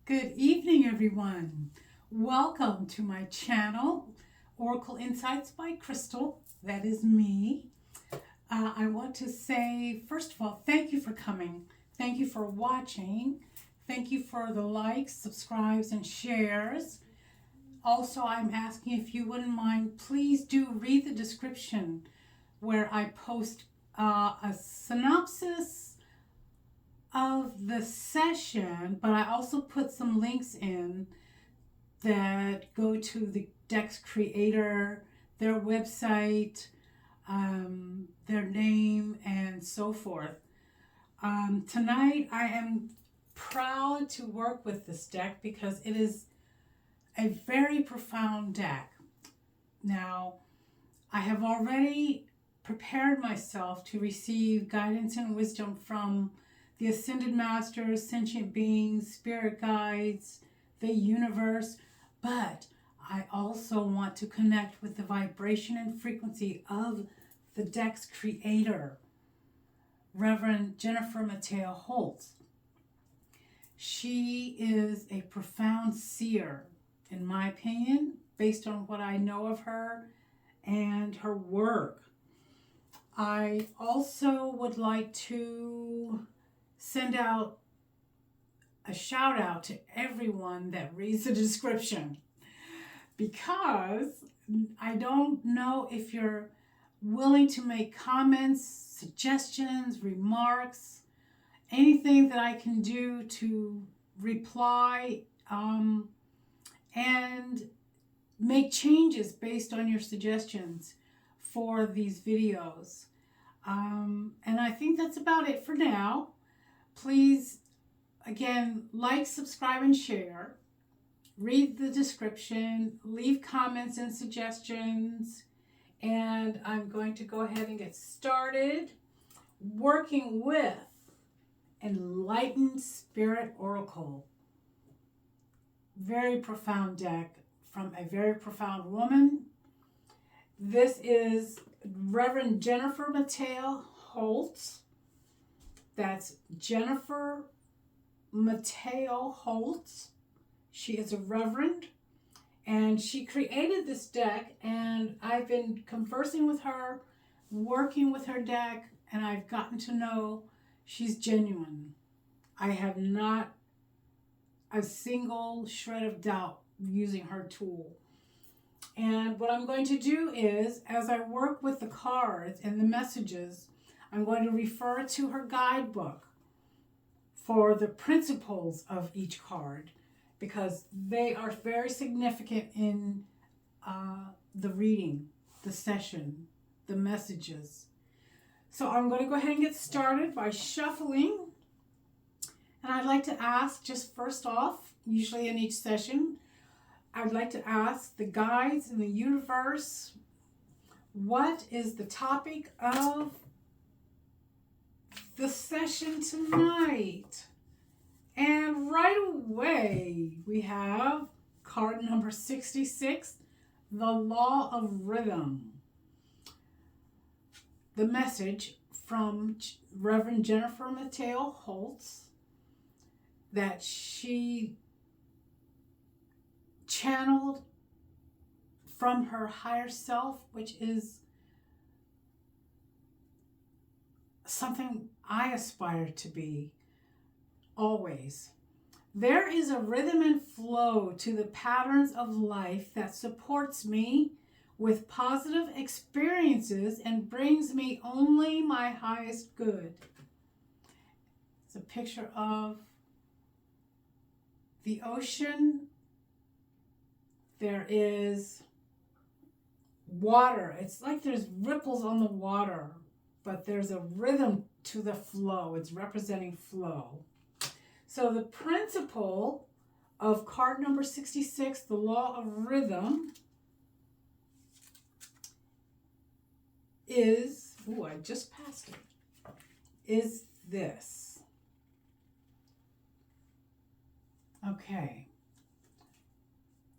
Good evening, everyone. Welcome to my channel, Oracle Insights by Crystal. That is me. I want to say, first of all, thank you for coming. Thank you for watching. Thank you for the likes, subscribes, and shares. Also, I'm asking if you wouldn't mind, please do read the description where I post a synopsis of the session, but I also put some links in that go to the deck's creator, their website, their name, and so forth. Tonight I am proud to work with this deck because it is a very profound deck. Now, I have already prepared myself to receive guidance and wisdom from the Ascended Masters, sentient beings, spirit guides, the universe, but I also want to connect with the vibration and frequency of the deck's creator, Reverend Jennifer Matteo-Holtz. She is a profound seer, in my opinion, based on what I know of her and her work. I also would like to send out a shout out to everyone that reads the description, because I don't know if you're willing to make comments, suggestions, remarks, anything that I can do to reply and make changes based on your suggestions for these videos. And I think that's about it for now. Please, again, like, subscribe, and share. Read the description, leave comments and suggestions, and I'm going to go ahead and get started working with Enlightened Spirit Oracle. Very profound deck from a very profound woman. This is Reverend Jennifer Matteo-Holtz. That's Jennifer Matteo-Holtz. She is a reverend, and she created this deck, and I've been conversing with her, working with her deck, and I've gotten to know she's genuine. I have not a single shred of doubt using her tool. And what I'm going to do is, as I work with the cards and the messages, I'm going to refer to her guidebook for the principles of each card, because they are very significant in the reading, the session, the messages. So I'm going to go ahead and get started by shuffling. And I'd like to ask, just first off, usually in each session, I'd like to ask the guides in the universe, what is the topic of the session tonight? And right away we have card number 66, the law of rhythm. The message from Reverend Jennifer Matteo-Holtz that she channeled from her higher self, which is something I aspire to be always. There is a rhythm and flow to the patterns of life that supports me with positive experiences and brings me only my highest good. It's a picture of the ocean. There is water. It's like there's ripples on the water, but there's a rhythm to the flow. It's representing flow. So the principle of card number 66, the law of rhythm, is, I just passed it, is this. Okay.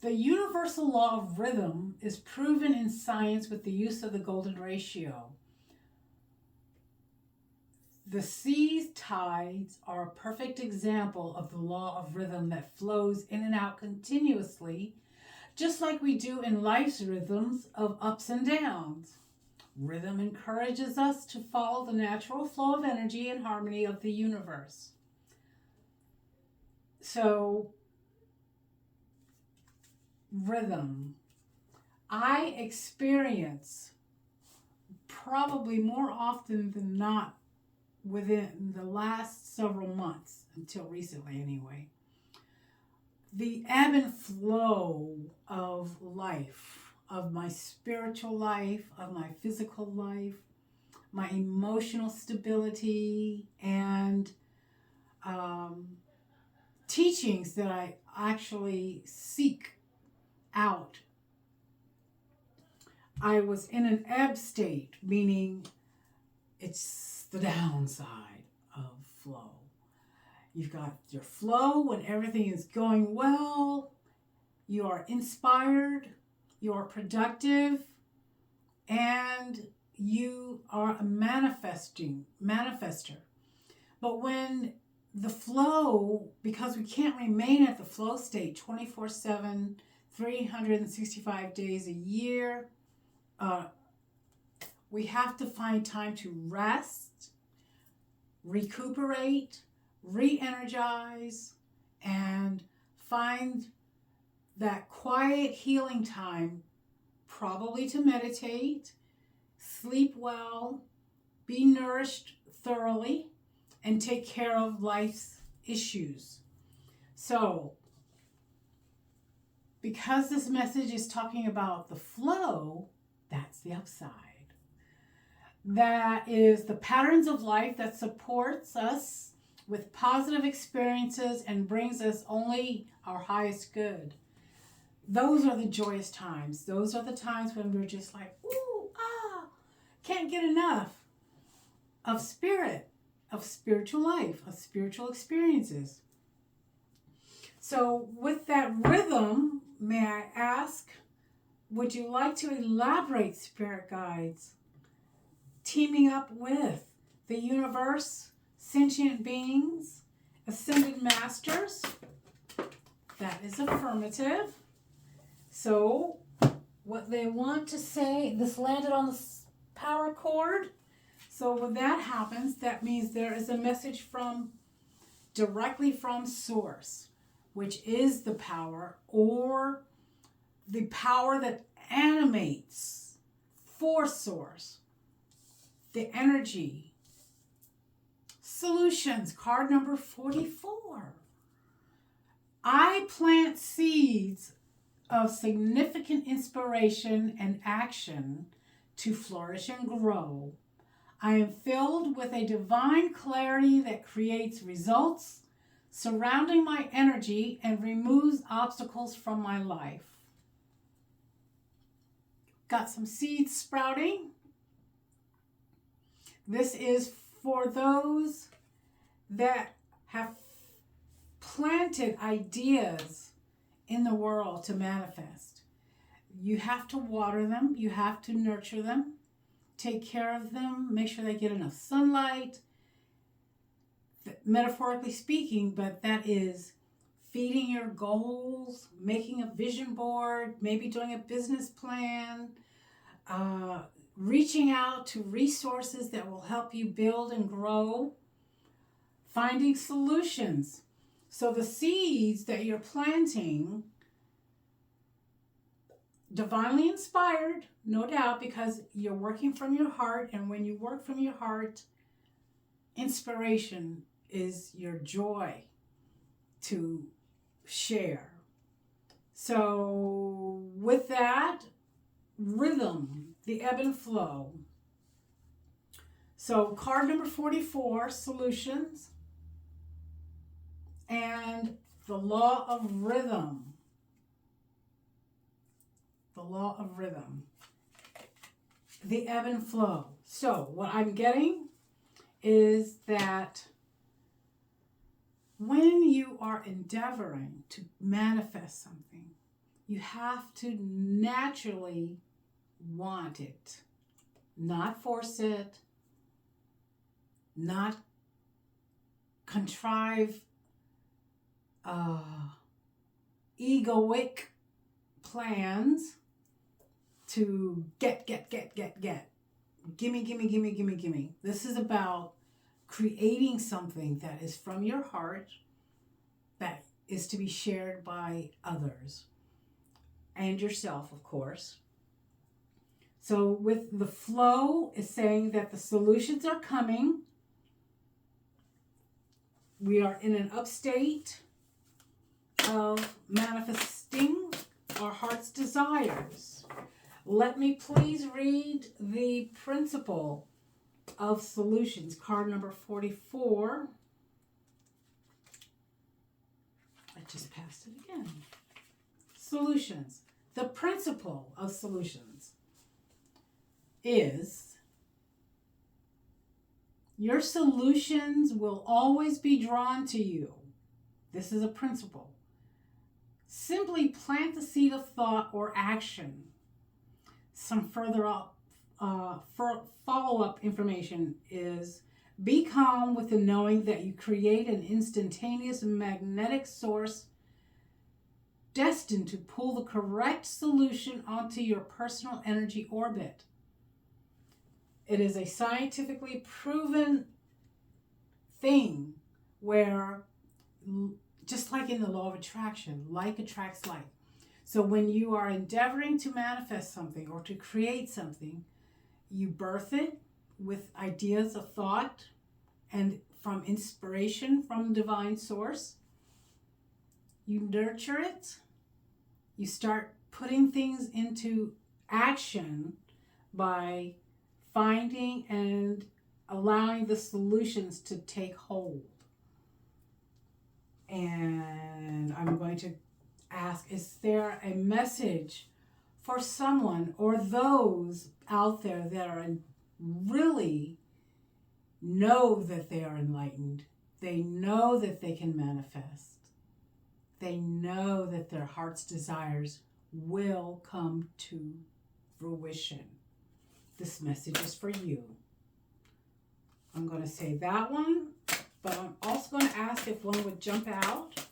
The universal law of rhythm is proven in science with the use of the golden ratio. The sea's tides are a perfect example of the law of rhythm that flows in and out continuously, just like we do in life's rhythms of ups and downs. Rhythm encourages us to follow the natural flow of energy and harmony of the universe. So, rhythm. I experience probably more often than not within the last several months, until recently anyway, the ebb and flow of life, of my spiritual life, of my physical life, my emotional stability, and teachings that I actually seek out. I was in an ebb state, meaning it's the downside of flow. You've got your flow when everything is going well, you are inspired, you are productive, and you are a manifester. But when the flow, because we can't remain at the flow state 24/7, 365 days a year, we have to find time to rest, recuperate, re-energize, and find that quiet healing time, probably to meditate, sleep well, be nourished thoroughly, and take care of life's issues. So, because this message is talking about the flow, that's the upside. That is the patterns of life that supports us with positive experiences and brings us only our highest good. Those are the joyous times. Those are the times when we're just like, ooh, can't get enough of spirit, of spiritual life, of spiritual experiences. So with that rhythm, may I ask, would you like to elaborate, spirit guides, teaming up with the universe, sentient beings, ascended masters? That is affirmative. So what they want to say, this landed on the power cord. So when that happens, that means there is a message directly from source, which is the power, or the power that animates for source, the energy. Solutions, card number 44. I plant seeds of significant inspiration and action to flourish and grow. I am filled with a divine clarity that creates results surrounding my energy and removes obstacles from my life. Got some seeds sprouting. This is for those that have planted ideas in the world to manifest. You have to water them, you have to nurture them, take care of them, make sure they get enough sunlight, metaphorically speaking, but that is feeding your goals, making a vision board, maybe doing a business plan, reaching out to resources that will help you build and grow, finding solutions. So the seeds that you're planting, divinely inspired, no doubt, because you're working from your heart, and when you work from your heart, inspiration is your joy to share. So with that, rhythm, the ebb and flow. So card number 44, solutions, and the law of rhythm. The law of rhythm. The ebb and flow. So what I'm getting is that when you are endeavoring to manifest something, you have to naturally want it, not force it, not contrive egoic plans to get. Gimme. This is about creating something that is from your heart that is to be shared by others and yourself, of course. So with the flow is saying that the solutions are coming. We are in an upstate of manifesting our heart's desires. Let me please read the principle of solutions, card number 44. I just passed it again. Solutions. The principle of solutions is your solutions will always be drawn to you. This is a principle. Simply plant the seed of thought or action. Some further up, follow-up information is be calm with the knowing that you create an instantaneous magnetic source destined to pull the correct solution onto your personal energy orbit. It is a scientifically proven thing where, just like in the law of attraction, like attracts like. So when you are endeavoring to manifest something or to create something, you birth it with ideas of thought and from inspiration from divine source. You nurture it. You start putting things into action by finding and allowing the solutions to take hold. And I'm going to ask, is there a message for someone or those out there that are really know that they are enlightened? They know that they can manifest. They know that their heart's desires will come to fruition. This message is for you. I'm going to say that one, but I'm also going to ask if one would jump out,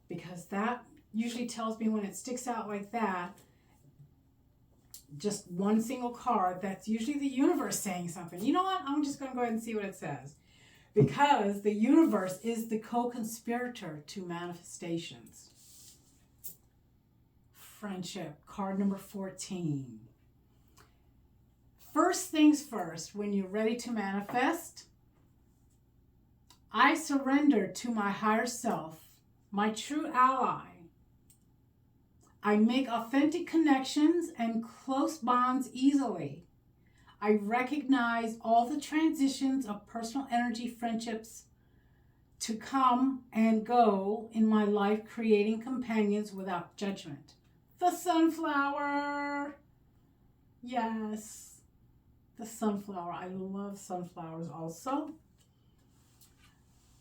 because that usually tells me when it sticks out like that, just one single card, that's usually the universe saying something. You know what? I'm just going to go ahead and see what it says, because the universe is the co-conspirator to manifestations. Friendship, card number 14. First things first, when you're ready to manifest, I surrender to my higher self, my true ally. I make authentic connections and close bonds easily. I recognize all the transitions of personal energy friendships to come and go in my life, creating companions without judgment. The sunflower. Yes. The sunflower. I love sunflowers also.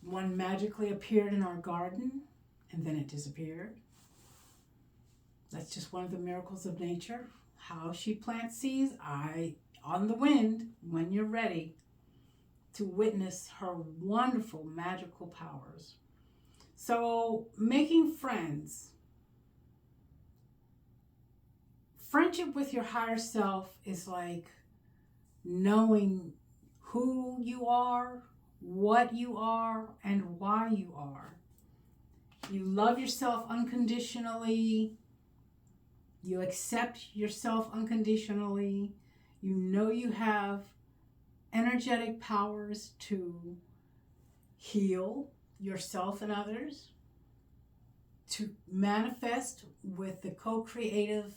One magically appeared in our garden and then it disappeared. That's just one of the miracles of nature. How she plants seeds, on the wind, when you're ready to witness her wonderful magical powers. So, making friends. Friendship with your higher self is like knowing who you are, what you are, and why you are. You love yourself unconditionally. You accept yourself unconditionally. You know you have energetic powers to heal yourself and others, to manifest with the co-creative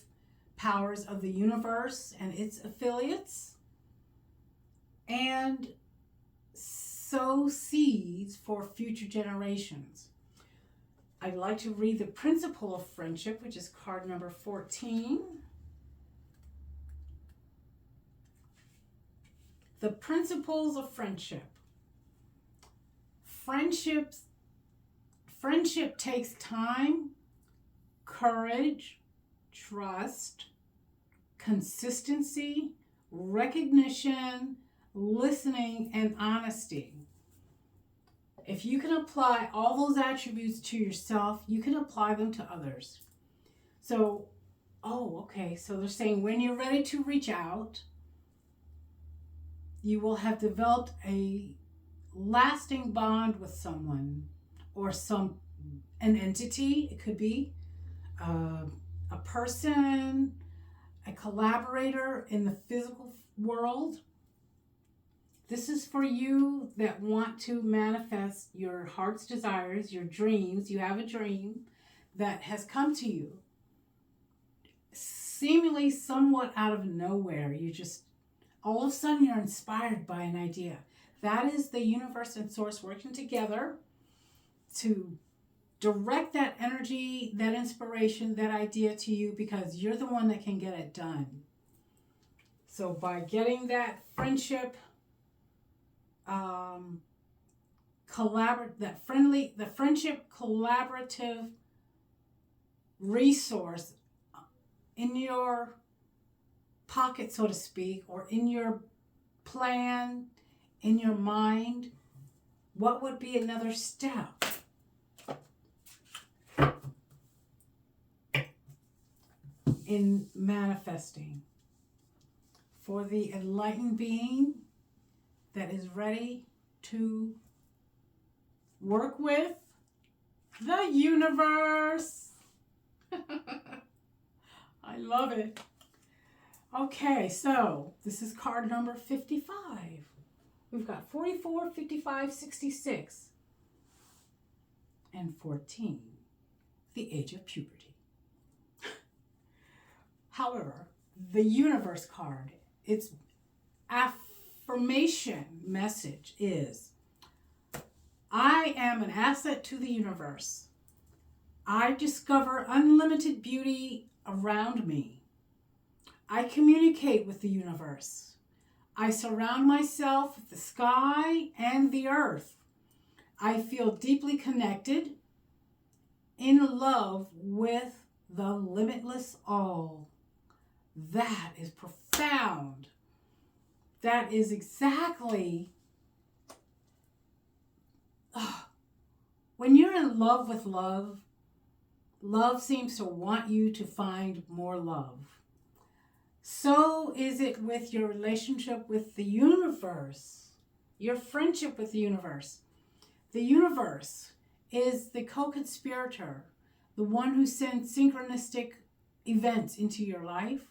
powers of the universe and its affiliates, and sow seeds for future generations. I'd like to read the principle of friendship, which is card number 14. The principles of friendship. Friendship takes time, courage, trust, consistency, recognition, listening, and honesty. If you can apply all those attributes to yourself, you can apply them to others. So, okay. So they're saying when you're ready to reach out, you will have developed a lasting bond with someone or an entity. It could be a person, a collaborator in the physical world. This is for you that want to manifest your heart's desires, your dreams. You have a dream that has come to you, seemingly somewhat out of nowhere. You just, all of a sudden, you're inspired by an idea. That is the universe and source working together to direct that energy, that inspiration, that idea to you, because you're the one that can get it done. So by getting that friendship, the friendship collaborative resource in your pocket, so to speak, or in your plan, in your mind, what would be another step? In manifesting for the enlightened being that is ready to work with the universe. I love it. Okay, so this is card number 55. We've got 44, 55, 66, and 14, the age of puberty. However, the universe card, its affirmation message is, I am an asset to the universe. I discover unlimited beauty around me. I communicate with the universe. I surround myself with the sky and the earth. I feel deeply connected, in love with the limitless all. That is profound. That is exactly, when you're in love with love, love seems to want you to find more love. So is it with your relationship with the universe, your friendship with the universe. The universe is the co-conspirator, the one who sends synchronistic events into your life.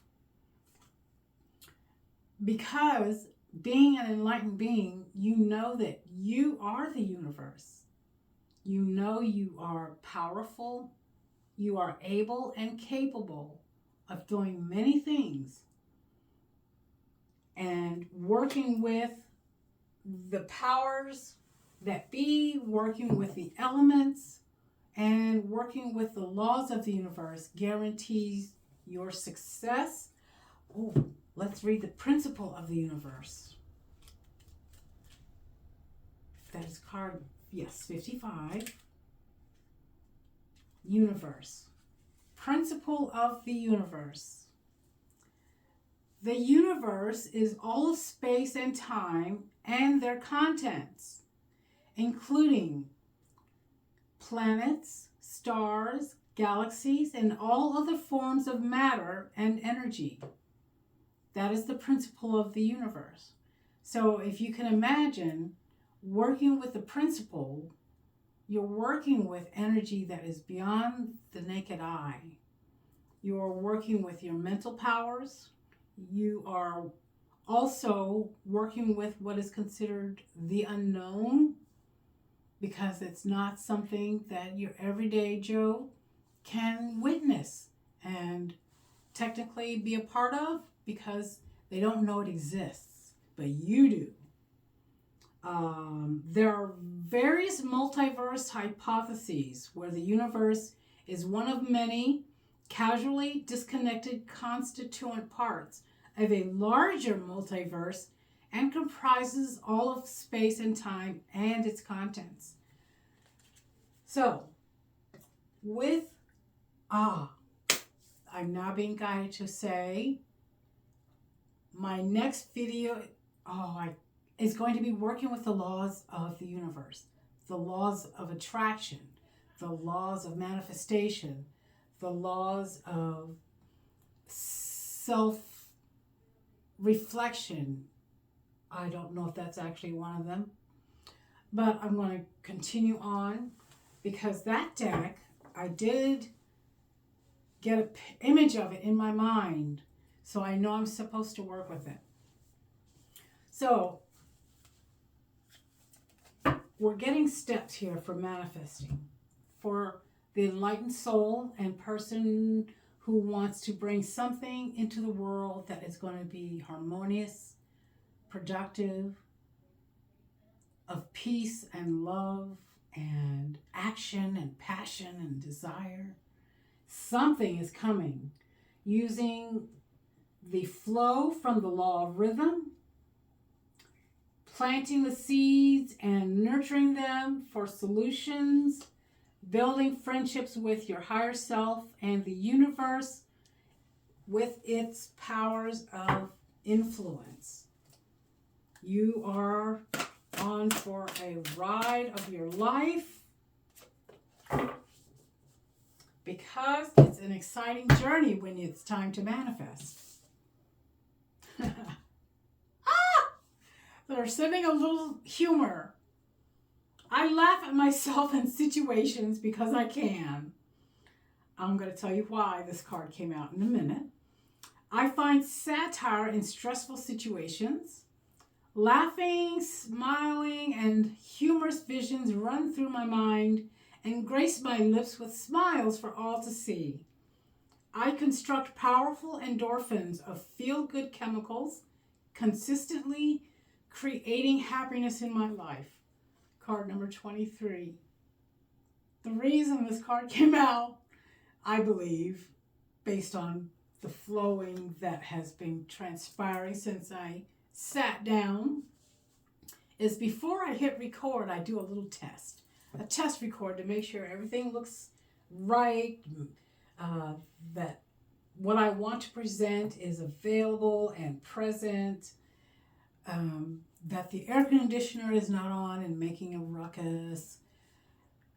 Because being an enlightened being, you know that you are the universe. You know you are powerful. You are able and capable of doing many things. And working with the powers that be, working with the elements, and working with the laws of the universe guarantees your success. Oh, let's read the principle of the universe. That is card, 55. Universe. Principle of the universe. The universe is all of space and time and their contents, including planets, stars, galaxies, and all other forms of matter and energy. That is the principle of the universe. So if you can imagine working with the principle, you're working with energy that is beyond the naked eye. You are working with your mental powers. You are also working with what is considered the unknown, because it's not something that your everyday Joe can witness and technically be a part of, because they don't know it exists, but you do. There are various multiverse hypotheses where the universe is one of many casually disconnected constituent parts of a larger multiverse and comprises all of space and time and its contents. So, I'm now being guided to say my next video is going to be working with the laws of the universe. the laws of attraction, the laws of manifestation, the laws of self-reflection. I don't know if that's actually one of them, but I'm going to continue on because that deck, I did get an image of it in my mind, so I know I'm supposed to work with it. So we're getting steps here for manifesting, for the enlightened soul and person who wants to bring something into the world that is going to be harmonious, productive, of peace and love and action and passion and desire. Something is coming using the flow from the law of rhythm, planting the seeds and nurturing them for solutions, building friendships with your higher self and the universe with its powers of influence. You are on for a ride of your life because it's an exciting journey when it's time to manifest. They're sending a little humor. I laugh at myself in situations because I can. I'm going to tell you why this card came out in a minute. I find satire in stressful situations. Laughing, smiling, and humorous visions run through my mind and grace my lips with smiles for all to see. I construct powerful endorphins of feel-good chemicals, consistently creating happiness in my life. Card number 23. The reason this card came out, I believe, based on the flowing that has been transpiring since I sat down, is before I hit record, I do a little test. A test record to make sure everything looks right, that what I want to present is available and present, that the air conditioner is not on and making a ruckus.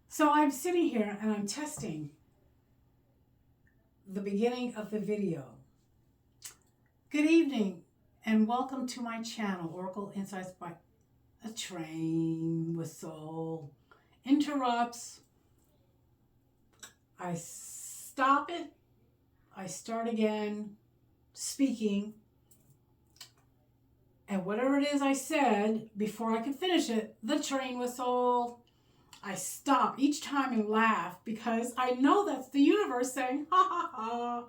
So I'm sitting here and I'm testing the beginning of the video. Good evening and welcome to my channel, Oracle Insights by a train whistle interrupts. I stop it. I start again speaking. And whatever it is I said, before I could finish it, the train whistle, I stop each time and laugh because I know that's the universe saying, ha ha ha,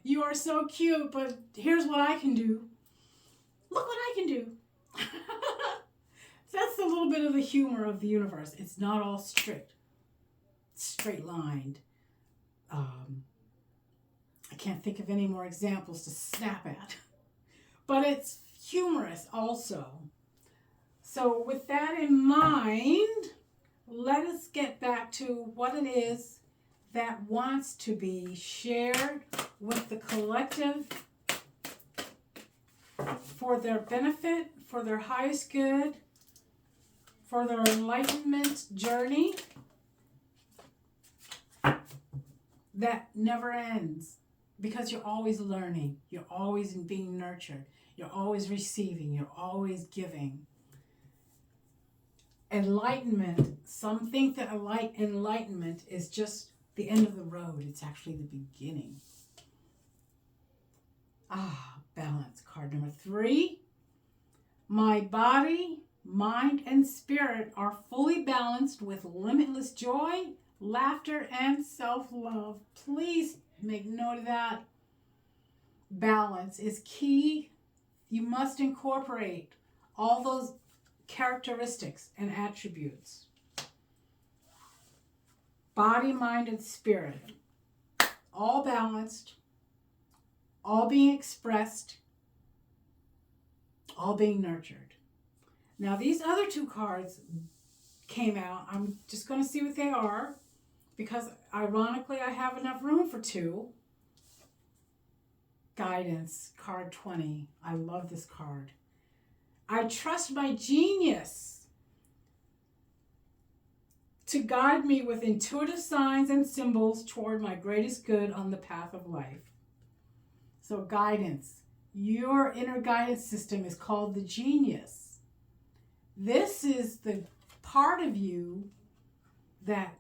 you are so cute, but here's what I can do. Look what I can do. That's a little bit of the humor of the universe. It's not all straight lined. I can't think of any more examples to snap at. But it's humorous also. So with that in mind, let us get back to what it is that wants to be shared with the collective for their benefit, for their highest good, for their enlightenment journey that never ends, because you're always learning, you're always being nurtured, you're always receiving, you're always giving. Enlightenment, some think that enlightenment is just the end of the road. It's actually the beginning. Balance, card number 3. My body, mind, and spirit are fully balanced with limitless joy, laughter, and self-love. Please make note of that. Balance is key. You must incorporate all those characteristics and attributes. Body, mind, and spirit. All balanced. All being expressed. All being nurtured. Now these other 2 cards came out. I'm just going to see what they are, because ironically I have enough room for 2. Guidance, card 20. I love this card. I trust my genius. to guide me with intuitive signs and symbols toward my greatest good on the path of life. So guidance. Your inner guidance system is called the genius. This is the part of you that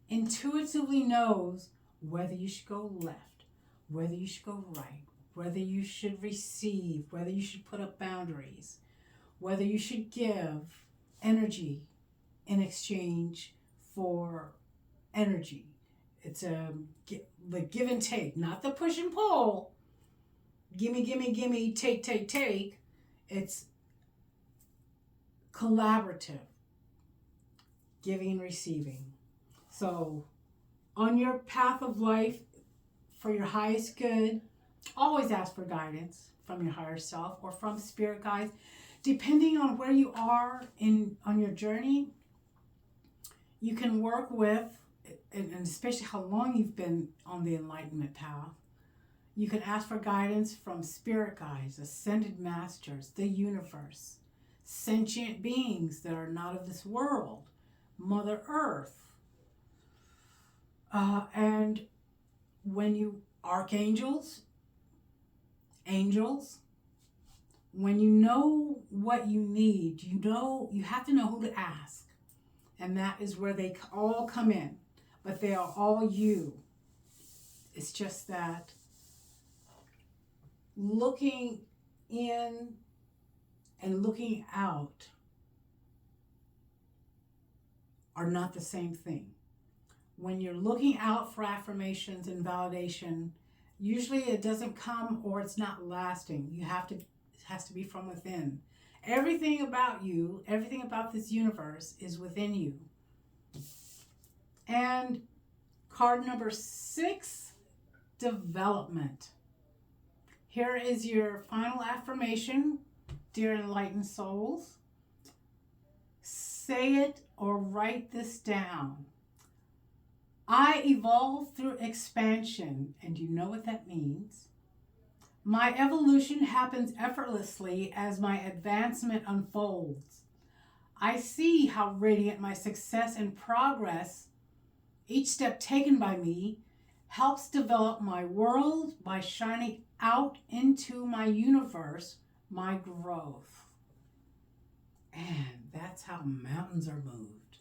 intuitively knows whether you should go left, whether you should go right, whether you should receive, whether you should put up boundaries, whether you should give energy in exchange for energy. It's the give and take, not the push and pull. Gimme, gimme, gimme, take, take, take. It's collaborative, giving and receiving. So on your path of life, for your highest good, always ask for guidance from your higher self or from spirit guides. Depending on where you are on your journey, you can work with, and especially how long you've been on the enlightenment path, you can ask for guidance from spirit guides, ascended masters, the universe, sentient beings that are not of this world, Mother Earth. And when you, archangels, angels, when you know what you need, you have to know who to ask. And that is where they all come in. But they are all you. It's just that looking in and looking out are not the same thing. When you're looking out for affirmations and validation, usually it doesn't come or it's not lasting. It has to be from within. Everything about you, everything about this universe is within you. And card number 6, development. Here is your final affirmation, dear enlightened souls. Say it or write this down. I evolve through expansion, and you know what that means. My evolution happens effortlessly as my advancement unfolds. I see how radiant my success and progress, each step taken by me, helps develop my world by shining out into my universe, my growth. And that's how mountains are moved.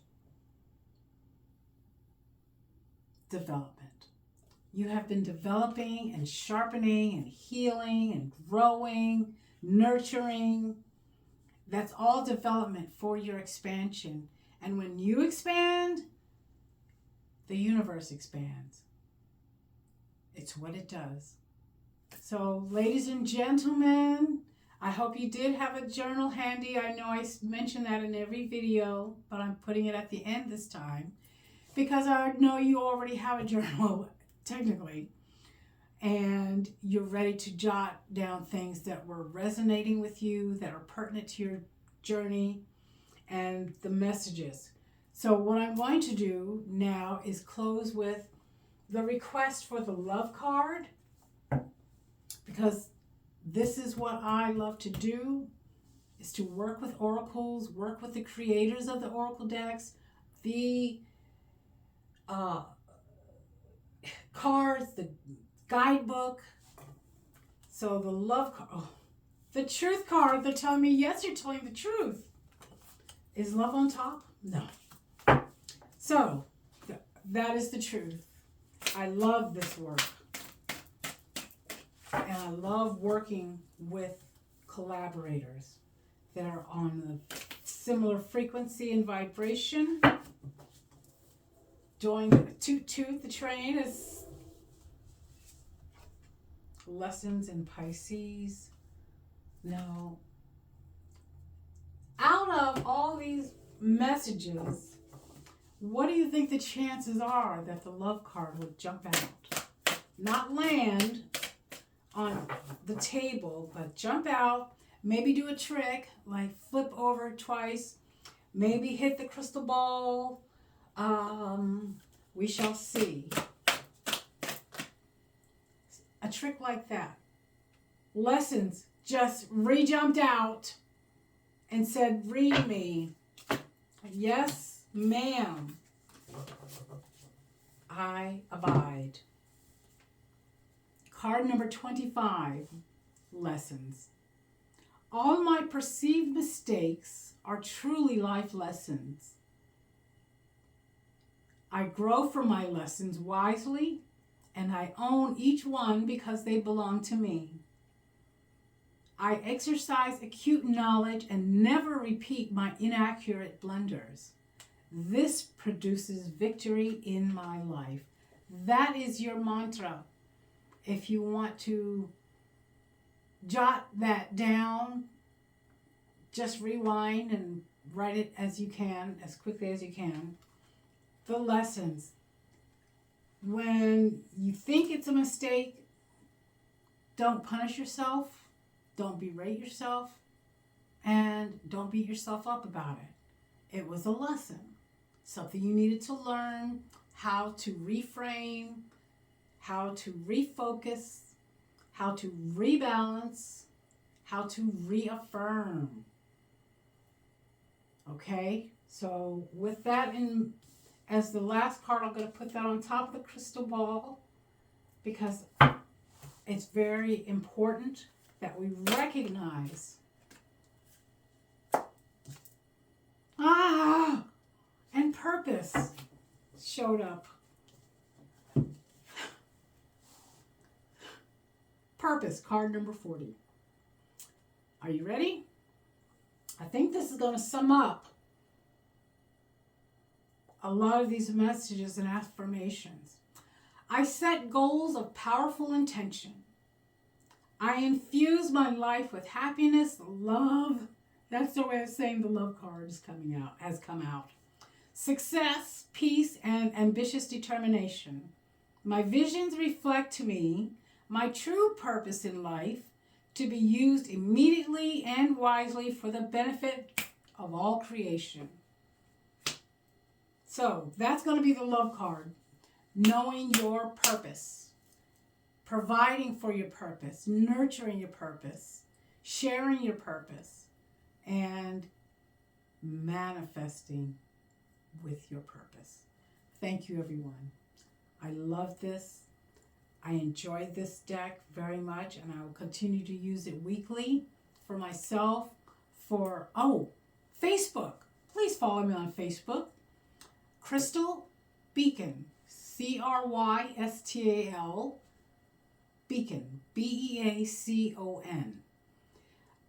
Development. You have been developing and sharpening and healing and growing, nurturing. That's all development for your expansion. And when you expand, the universe expands. It's what it does. So, ladies and gentlemen, I hope you did have a journal handy. I know I mention that in every video, but I'm putting it at the end this time because I know you already have a journal, technically, and you're ready to jot down things that were resonating with you, that are pertinent to your journey, and the messages. So what I'm going to do now is close with the request for the love card, because this is what I love to do, is to work with oracles, work with the creators of the oracle decks, the cards, the guidebook. So the love card, the truth card, they're telling me, yes, you're telling the truth. Is love on top? No. So that is the truth. I love this work. And I love working with collaborators that are on a similar frequency and vibration. Doing the toot the train is lessons in Pisces. Now, out of all these messages, what do you think the chances are that the love card would jump out? Not land on the table, but jump out, maybe do a trick, like flip over twice, maybe hit the crystal ball. We shall see. A trick like that. Lessons just re-jumped out and said, read me. Yes, ma'am. I abide. Card number 25, lessons. All my perceived mistakes are truly life lessons. I grow from my lessons wisely, and I own each one because they belong to me. I exercise acute knowledge and never repeat my inaccurate blunders. This produces victory in my life. That is your mantra. If you want to jot that down, just rewind and write it as you can, as quickly as you can. The lessons. When you think it's a mistake, don't punish yourself. Don't berate yourself, and don't beat yourself up about it. It was a lesson, something you needed to learn, how to reframe, how to refocus, how to rebalance, how to reaffirm. Okay, so with that in as the last card, I'm going to put that on top of the crystal ball because it's very important that we recognize and purpose showed up. Purpose, card number 40. Are you ready? I think this is going to sum up a lot of these messages and affirmations. I set goals of powerful intention. I infuse my life with happiness, love. That's the way of saying the love card has come out. Success, peace, and ambitious determination. My visions reflect to me my true purpose in life to be used immediately and wisely for the benefit of all creation. So that's going to be the love card. Knowing your purpose. Providing for your purpose, nurturing your purpose, sharing your purpose, and manifesting with your purpose. Thank you, everyone. I love this. I enjoyed this deck very much, and I will continue to use it weekly for myself. Facebook. Please follow me on Facebook. Crystal Beacon, Crystal Beacon, Beacon.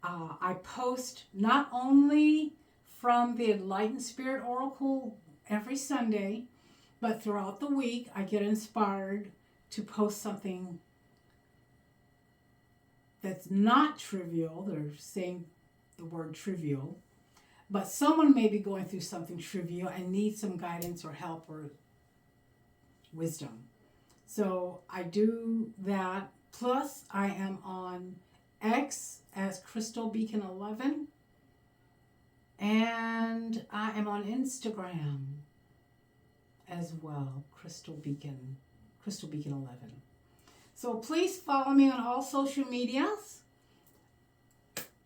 I post not only from the Enlightened Spirit Oracle every Sunday, but throughout the week I get inspired to post something that's not trivial. They're saying the word trivial, but someone may be going through something trivial and needs some guidance or help or wisdom. So I do that. Plus, I am on X as Crystal Beacon 11. And I am on Instagram as well, Crystal Beacon 11. So please follow me on all social medias.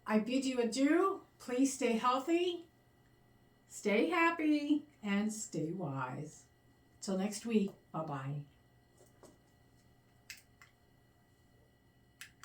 I bid you adieu. Please stay healthy, stay happy, and stay wise. Till next week. Bye-bye.